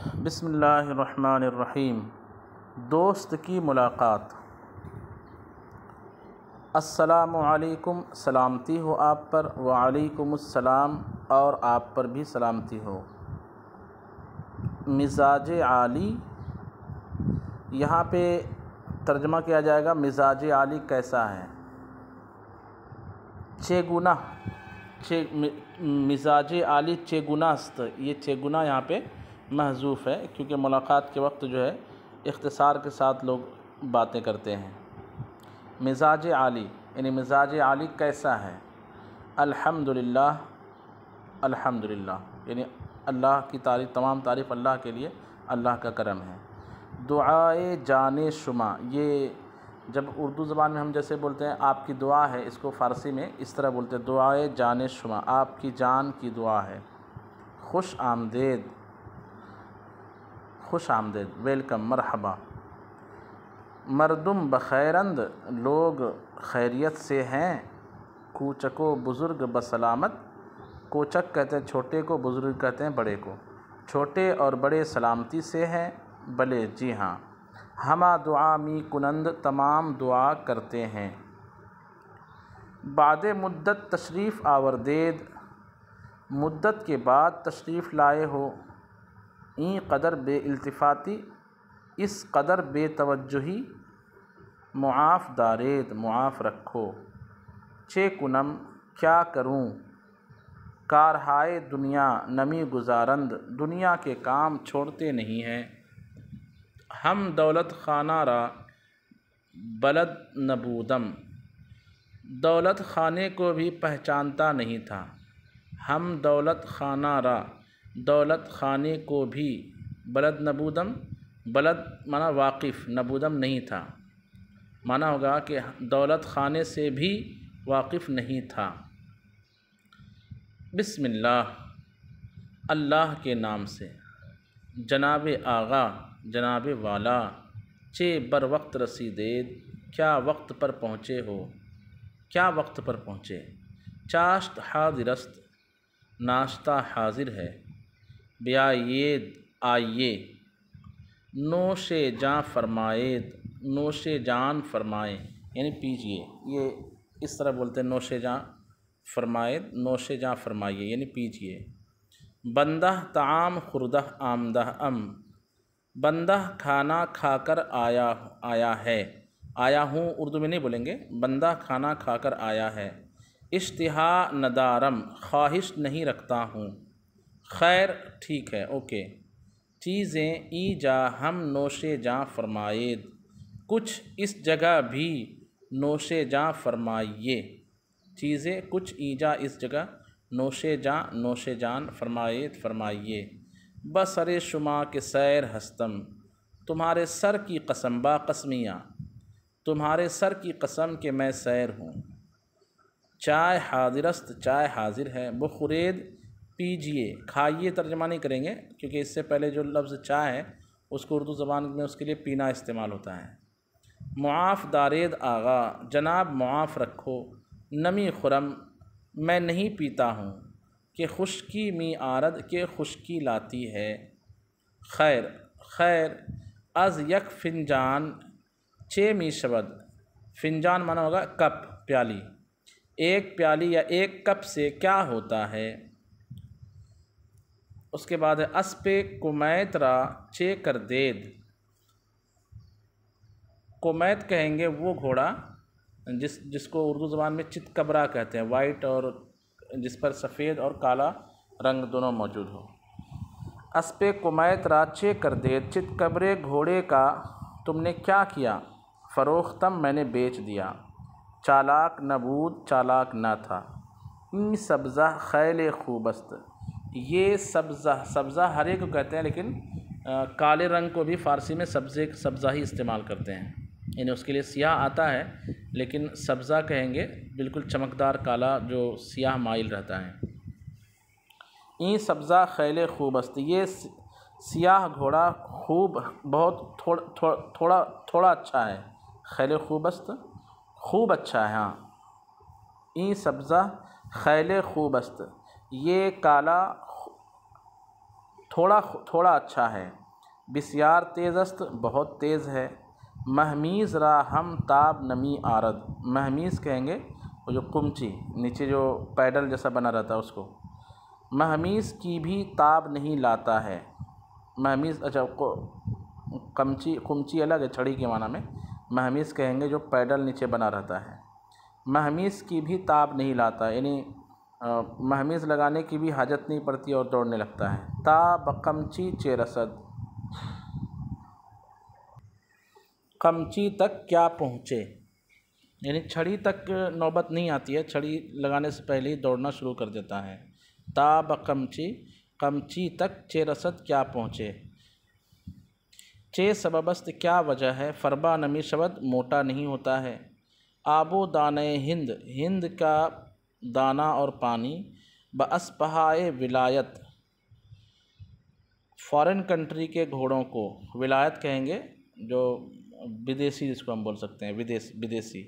बिस्मिल्लाहिर्रहमानिर्रहीम। दोस्त की मुलाकात। अस्सलामु अलैकुम, सलामती हो आप पर, वालेकुमुस्सलाम, और आप पर भी सलामती हो। मिजाज आली, यहाँ पे तर्जमा किया जाएगा मिजाज आली कैसा है। चेगुना, मिजाज आली चेगुनास्त, ये चेगुना यहाँ पे महजूफ़ है क्योंकि मुलाकात के वक्त जो है इख्तिसार के साथ लोग बातें करते हैं। मिजाज आली यानी मिजाज आली कैसा है। अल्हम्दुलिल्लाह, अल्हम्दुलिल्लाह यानी अल्लाह की तारीफ़, तमाम तारीफ़ अल्लाह के लिए, अल्लाह का करम है। दुआए जाने शुमा, ये जब उर्दू ज़बान में हम जैसे बोलते हैं आपकी दुआ है, इसको फ़ारसी में इस तरह बोलते हैं, दुआए जाने शुमा, आपकी जान की दुआ है। खुश आमदेद, खुश आमदेद, वेलकम, मरहबा। मरदुम बखैरंद, लोग खैरियत से हैं। कूचको बुज़ुर्ग बसलामत, कोचक कहते हैं छोटे को, बुज़ुर्ग कहते हैं बड़े को। छोटे और बड़े सलामती से हैं, भले, जी हाँ। हमा दुआ मी कुनंद, तमाम दुआ करते हैं। बाद मुद्दत तशरीफ़ आवरदेद, मुद्दत के बाद तशरीफ़ लाए हो। ई कदर बेइल्तिफ़ाती, इस कदर बेतवज्जुही। मुआफ़ दारेद, मुआफ़ रखो। चे कुनम, क्या करूँ। कारहाए दुनिया नमी गुजारंद, दुनिया के काम छोड़ते नहीं हैं। हम दौलत खाना रा बलद नबूदम, दौलत खाने को भी पहचानता नहीं था। हम दौलत खाना रा, दौलत खाने को भी, बलद नबूदम, बलद माना वाकिफ़, नबूदम नहीं था, माना होगा कि दौलत खाने से भी वाकिफ़ नहीं था। बिस्मिल्लाह, अल्लाह के नाम से। जनाब आगा, जनाब वाला। चे बर वक्त रसीदेद, क्या वक्त पर पहुँचे हो, क्या वक्त पर पहुँचे। चाश्त हाजिरस्त, नाश्ता हाजिर है। ब्यायेद, आइए। नोशे जान फरमाएद, नोशे जान फरमाएँ यानी पीजिए। ये इस तरह बोलते हैं, नोशे जान फरमाएद, नोशे जान फरमाइए यानी पीजिए। बंदा ताम खुरदह आमदह अम, बंदा खाना खाकर आया है, आया हूँ उर्दू में नहीं बोलेंगे, बंदा खाना खाकर आया है। इश्तिहा नदारम, ख्वाहिश नहीं रखता हूँ। खैर, ठीक है, ओके। चीज़ें ईजा, हम नोशे जाँ फरमाएद, कुछ इस जगह भी नोशे जाँ फरमाइए। चीज़ें कुछ ईजा इस जगह, नोशे जान फरमाएद फरमाइए। बसरे शुमा के सैर हस्तम, तुम्हारे सर की कसम, बाक़स्मियाँ, तुम्हारे सर की कसम के मैं सैर हूँ। चाय हाजिरस्त, चाय हाजिर है। बुखुरेद, पीजिए, खाइए तर्जमा नहीं करेंगे क्योंकि इससे पहले जो लफ्ज़ चाय है उसको उर्दू ज़बान में उसके लिए पीना इस्तेमाल होता है। मुआफ़ दारेद आगा, जनाब मुआफ़ रखो। नमी खुरम, मैं नहीं पीता हूँ कि खुश्की मी आरद, के खुश्की लाती है। खैर, खैर। अज़ यक फ़िंजान, चे मी शबद, फ़िंजान माना होगा कप, प्याली। एक प्याली या एक कप से क्या होता है। उसके बाद है अस्पे कुमैत रा चे कर देद, कुमैत कहेंगे वो घोड़ा जिसको उर्दू ज़बान में चितकबरा कहते हैं, वाइट और जिस पर सफ़ेद और काला रंग दोनों मौजूद हो। अस्पे कुमैत रा चे कर देद, चितकबरे घोड़े का तुमने क्या किया। फ़रोख्तम, मैंने बेच दिया। चालाक नबूद, चालाक न था। ई सब्ज़ा खैल खूबस्त, ये सब्ज़ा, सब्ज़ा हरे को कहते हैं लेकिन काले रंग को भी फ़ारसी में सब्ज़ा ही इस्तेमाल करते हैं, यानी उसके लिए सियाह आता है लेकिन सब्ज़ा कहेंगे बिल्कुल चमकदार काला जो सियाह माइल रहता है। ई सब्ज़ा खैल खूबस्त, ये सियाह घोड़ा खूब, बहुत थोड़ा अच्छा है। खैल खूबस्त, खूब अच्छा है। हाँ, ई सब्ज़ा खैल खूबस्त, ये काला थोड़ा थोड़ा अच्छा है। बिस्यार तेज़ अस्त बहुत तेज़ है। महमीज़ रा हम ताब नमी आरद, महमीज़ कहेंगे वो जो कुमची नीचे जो पैडल जैसा बना रहता है उसको। महमीज़ की भी ताब नहीं लाता है। महमीज़ अच्छा कुमची अलग है छड़ी के माना में, महमीज़ कहेंगे जो पैडल नीचे बना रहता है। महमीज़ की भी ताब नहीं लाता, यानी महमीज़ लगाने की भी हाजत नहीं पड़ती और दौड़ने लगता है। ताब कमची चेरसद, कमची तक क्या पहुँचे, यानी छड़ी तक नौबत नहीं आती है, छड़ी लगाने से पहले ही दौड़ना शुरू कर देता है। ताब कमची, कमची तक चेरसद क्या पहुँचे। चे सबबस्त क्या वजह है, फरबा नमी शब्द मोटा नहीं होता है। आबो दाने हिंद, हिंद का दाना और पानी। बअस्पहाए विलायत, फॉरेन कंट्री के घोड़ों को, विलायत कहेंगे जो विदेशी जिसको हम बोल सकते हैं, विदेशी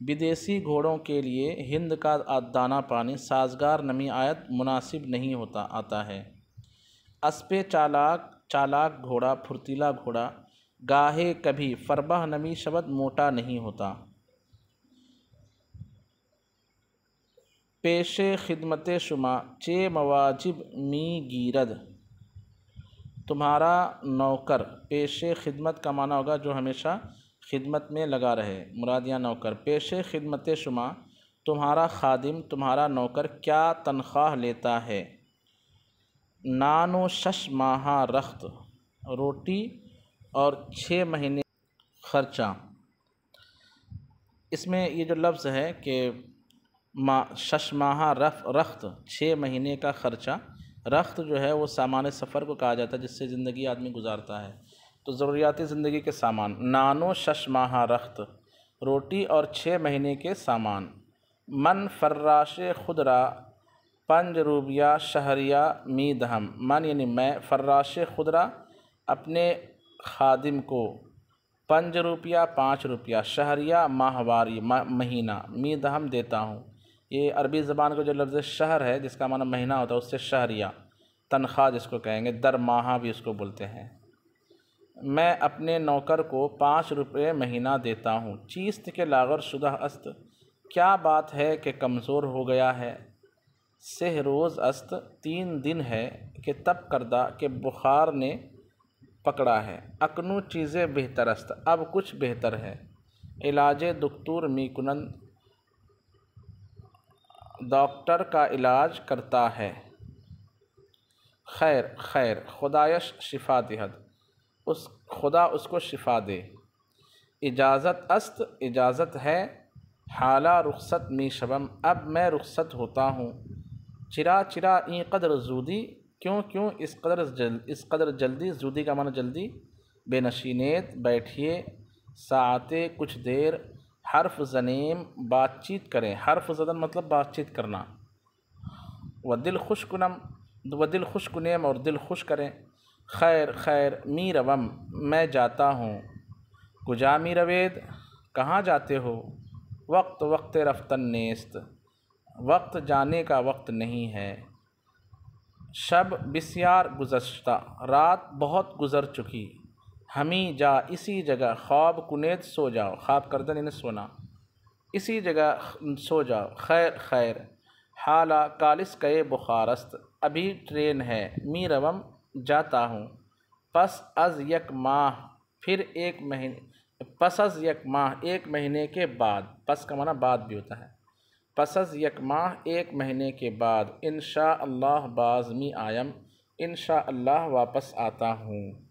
विदेशी घोड़ों के लिए हिंद का दाना पानी साजगार नमी आयत मुनासिब नहीं होता आता है। अस्पे चालाक, चालाक घोड़ा, फुर्तीला घोड़ा। गाहे कभी, फरबह नमी शब्द मोटा नहीं होता। पेशे खिदमत शुमा, चे मवाजिब मी गीरद, तुम्हारा नौकर। पेशे खिदमत का माना होगा जो हमेशा खिदमत में लगा रहे, मुराद यहाँ नौकर। पेशे खिदमत शुमा, तुम्हारा खादिम, तुम्हारा नौकर क्या तनख्वाह लेता है। नानो शश माहा रख्त, रोटी और 6 महीने खर्चा। इसमें ये जो लफ्ज़ है कि शश माहा रख्त 6 महीने का खर्चा। रख्त जो है वो सामान सफ़र को कहा जाता है जिससे ज़िंदगी आदमी गुजारता है, तो ज़रूरियाती ज़िंदगी के सामान। नानो शश माहा रख्त, रोटी और 6 महीने के सामान। मन फर्राश खुदरा, पंज रूबिया शहरिया मी दहम, मन यानी मैं, फर्राश खुदरा अपने खादिम को, 5 रुपया 5 रुपया, शहरिया माहवारी महीना, मी दहम देता हूँ। ये अरबी ज़बान का जो लफ्ज़ शहर है जिसका माना महीना होता है उससे शहरिया, तनख्वाह जिसको कहेंगे, दरमाहा भी उसको बोलते हैं। मैं अपने नौकर को 5 रुपये महीना देता हूँ। चीस्त के लागर शुदा अस्त, क्या बात है कि कमज़ोर हो गया है। सेह रोज़ अस्त, 3 दिन है कि तब करदा के बुखार ने पकड़ा है। अकनू चीज़ें बेहतर अस्त, अब कुछ बेहतर है। इलाजे दुक्तूर मी कुनंद, डॉक्टर का इलाज करता है। खैर खैर, खुदायश शिफा दिहद, उस खुदा उसको शिफा दे। इजाज़त अस्त, इजाज़त है। हाला रुखसत मी शबम, अब मैं रुखसत होता हूँ। चिरा चिरा ई कदर जूदी, क्यों क्यों इस कदर जल्दी, जूदी का माना जल्दी। बेनशीनेत, बैठिए। साते, कुछ देर। हर्फ ज़नीम, बातचीत करें। हर्फ ज़दन मतलब बातचीत करना। व दिल खुश कुनेम, और दिल खुश करें। खैर खैर मी रवम, मैं जाता हूँ। कुजा मी रवेद, कहाँ जाते हो। वक्त वक्त रफ्तन नेस्त, वक्त जाने का वक्त नहीं है। शब बिस्यार गुज़श्ता, रात बहुत गुज़र चुकी। हमी जा, इसी जगह। ख्वाब कुनेत, सो जाओ। ख्वाब करदन यानी सोना, इसी जगह सो जाओ। खैर खैर। हाला कालिस कए बुखारस्त, अभी ट्रेन है। मी रवम, जाता हूँ। पस अज यक माह, फिर 1 महीने। पस अज यक माह, 1 महीने के बाद। पस का माना बाद भी होता है। पस अज यक माह, 1 महीने के बाद। इंशा अल्लाह बाज़मी आयम, इंशा अल्लाह वापस आता हूँ।